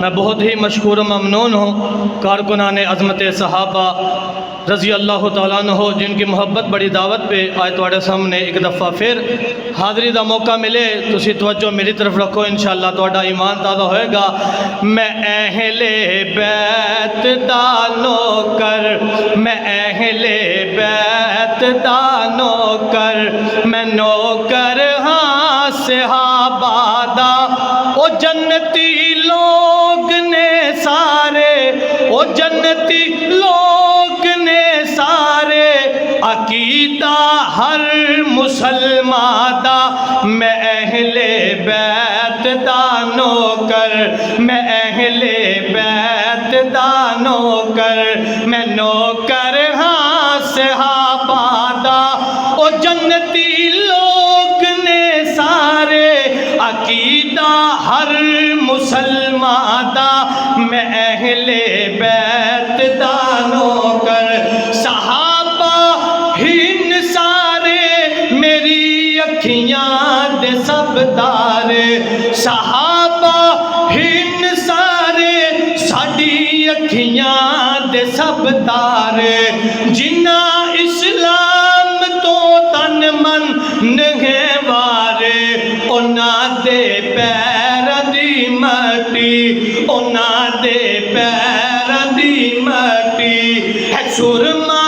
میں بہت ہی مشکور و ممنون ہوں کارکنان عظمت صحابہ رضی اللہ تعالیٰ عنہ جن کی محبت بڑی دعوت پہ آج تواڈے سامنے ایک دفعہ پھر حاضری دا موقع ملے تسی توجہ میری طرف رکھو انشاءاللہ تواڈا ایمان تازہ ہوئے گا۔ میں اہل بیت دا نوکر، میں اہل بیت دا نوکر، میں نوکر ہاں صحابہ دا، او جنتی لوگ نے سارے، او جنتی لوگ نے سارے، عقیدہ ہر مسلمان دا، میں اہل بیت دا نوکر، میں اہل بیت دا نوکر، میں نوکر ہاں صحابہ دا، او جنتی لوگ نے سارے، عقیدہ ہر مسلمان دا، میں اہل بیت دا نوکر۔ صحابہ ہن سارے میری اکھیاں دے سب تارے، صحابہ ہن سارے ساڈی اکھیاں دے سب تارے، جنہ اسلام تو تن من نگے وارے، انہاں دے پیراں دی مٹی، انہاں دے پیراں دی مٹی ہے سرما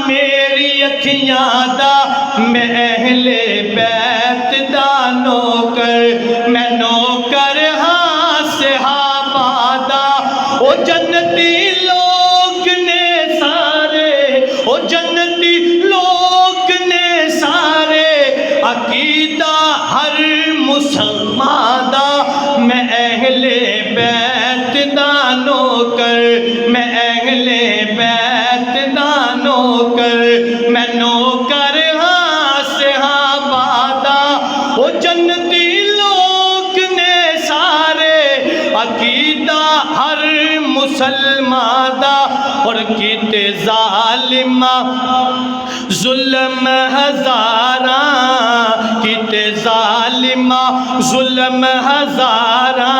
میری اکھیاں دا، میں اہل بیت دا نوکر، میں نوکر ہاں صحابہ دا، او جنتی لوگ نے سارے، او جنتی لوگ نے سارے، عقیدہ ہر مسلمان دا، میں اہل بیت دا نوکر، میں اہل بیت دا نوکر، میں نوکر ہاں صحابہ دا، او جنتی لوگ نے سارے، عقیدہ ہر مسلمان دا، اور کیتے ظالمہ ظلم ہزاراں، کیتے ظالمہ ظلم ہزاراں،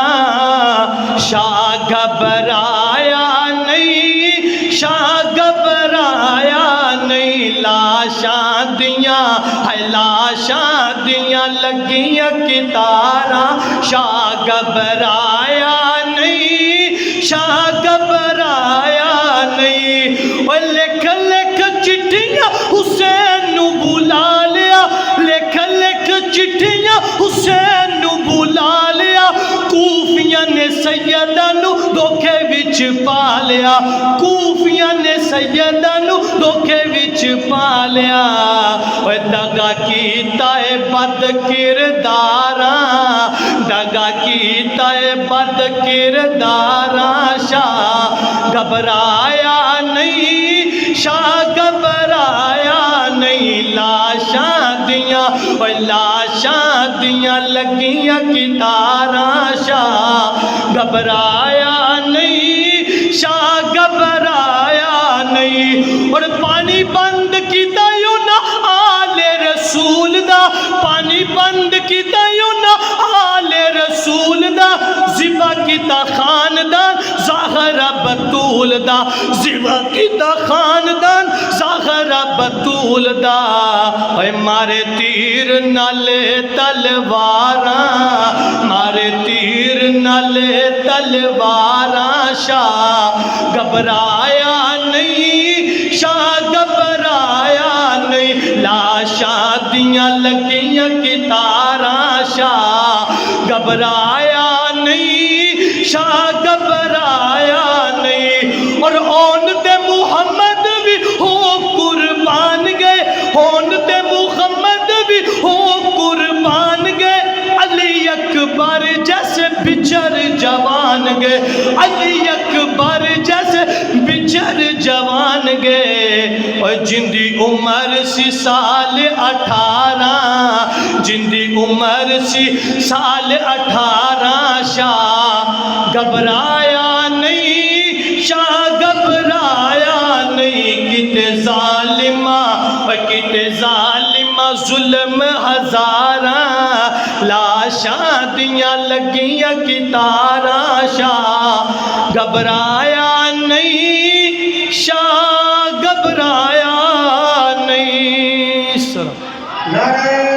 شاہ گھبرایا نہیں، شاہ گھبرایا نہیں، لاشاں دیاں ہے لاشاں دیاں لگیاں کتاراں، شاہ گھبرایا نہیں، شاہ گھبرایا نہیں، اور لکھ لکھ چٹھیاں حسین نو بلا لیا، لکھ لکھ چٹھیاں حسین نو بلا لیا، کوفیاں نے سیدہ نو دھوکے وچ پا لیا، کوفیاں نے سیدہ نو دھوکے وچ پا لیا، اوے دگا کیتا اے بد کرداراں، دگا کیتا اے بد کرداراں، شاہ گھبرایا نہیں، شاہ گھبرایا نہیں، لاشاں دیاں اوے لاشاں دیاں لگیاں کتاراں، شاہ گھبرایا نہیں، شاہ گھبرایا نہیں، اور پانی بند کیتا یوں نہ آل رسول دا، پانی بند کیتا یوں نہ آل رسول دا، ذبح کیتا خاندان زہرا بطول دا، ذبح کیتا خاندان زہرا بطول دا، اے مارے تیر نالے تلواراں، مارے تیر نالے تلواراں، شاہ گھبرایا نہیں، شاہ گھبرایا نہیں، لاشاں دیاں لگیاں کتاراں، شاہ گھبرایا نہیں، شاہ گھبرایا نہیں، اور اون تے محمد بھی ہو قربان گئے، اون تے محمد بھی ہو قربان گئے، علی اکبر جیسے بچر جوان گئے، علی اکبر جیسے بچر جوان گئے، اور جندی عمر سی سال 18، جندی عمر سی سال 18، شاہ گھبرایا نہیں، شاہ گھبرایا نہیں، کتے ظالمہ کتے ظالمہ ظلم ہزاراں، لاشاں دیاں لگیاں کتاراں، شاہ گھبرایا نہیں، شاہ گھبرایا